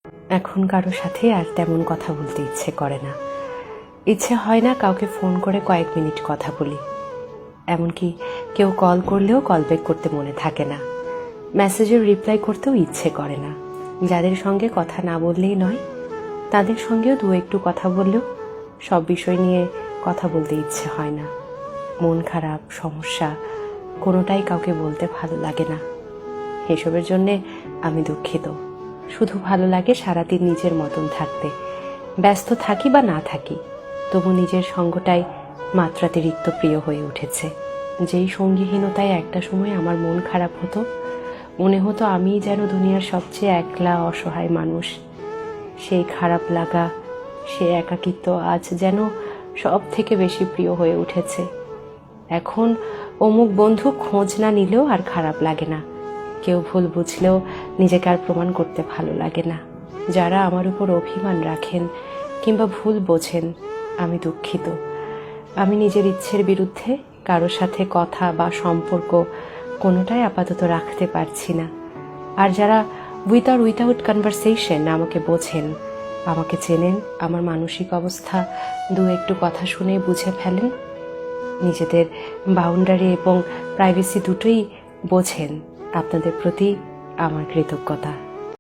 এখন কারো সাথে আর তেমন কথা বলতে ইচ্ছে করে না। ইচ্ছে হয় না কাউকে ফোন করে কয়েক মিনিট কথা বলি। এমনকি কেউ কল করলেও কল ব্যাক করতে মনে থাকে না। মেসেজের রিপ্লাই করতেও ইচ্ছে করে না। যাদের সঙ্গে কথা না বললেই নয়, তাদের সঙ্গেও দু একটু কথা বললেও সব বিষয় নিয়ে কথা বলতে ইচ্ছে হয় না। মন খারাপ, সমস্যা কোনোটাই কাউকে বলতে ভালো লাগে না। এসবের জন্যে আমি দুঃখিত। শুধু ভালো লাগে সারাদিন নিজের মতন থাকতে। ব্যস্ত থাকি বা না থাকি, তবু নিজের সঙ্গটাই মাত্রাতিরিক্ত প্রিয় হয়ে উঠেছে। যেই সঙ্গীহীনতায় একটা সময় আমার মন খারাপ হতো, মনে হতো আমিই যেন দুনিয়ার সবচেয়ে একলা অসহায় মানুষ। সেই খারাপ লাগা, সে একাকিত্ব আজ যেন সব থেকে বেশি প্রিয় হয়ে উঠেছে। এখন অমুক বন্ধু খোঁজ না নিলেও আর খারাপ লাগে না। কেউ ভুল বুঝলেও নিজেকে আর প্রমাণ করতে ভালো লাগে না। যারা আমার উপর অভিমান রাখেন কিংবা ভুল বোঝেন, আমি দুঃখিত। আমি নিজের ইচ্ছের বিরুদ্ধে কারো সাথে কথা বা সম্পর্ক কোনোটাই আপাতত রাখতে পারছি না। আর যারা উইথাউট কনভারসেশন আমাকে বোঝেন, আমাকে চেনেন, আমার মানসিক অবস্থা দু একটু কথা শুনে বুঝে ফেলেন, নিজেদের বাউন্ডারি এবং প্রাইভেসি দুটোই বোঝেন, আপনাদের প্রতি আমার কৃতজ্ঞতা।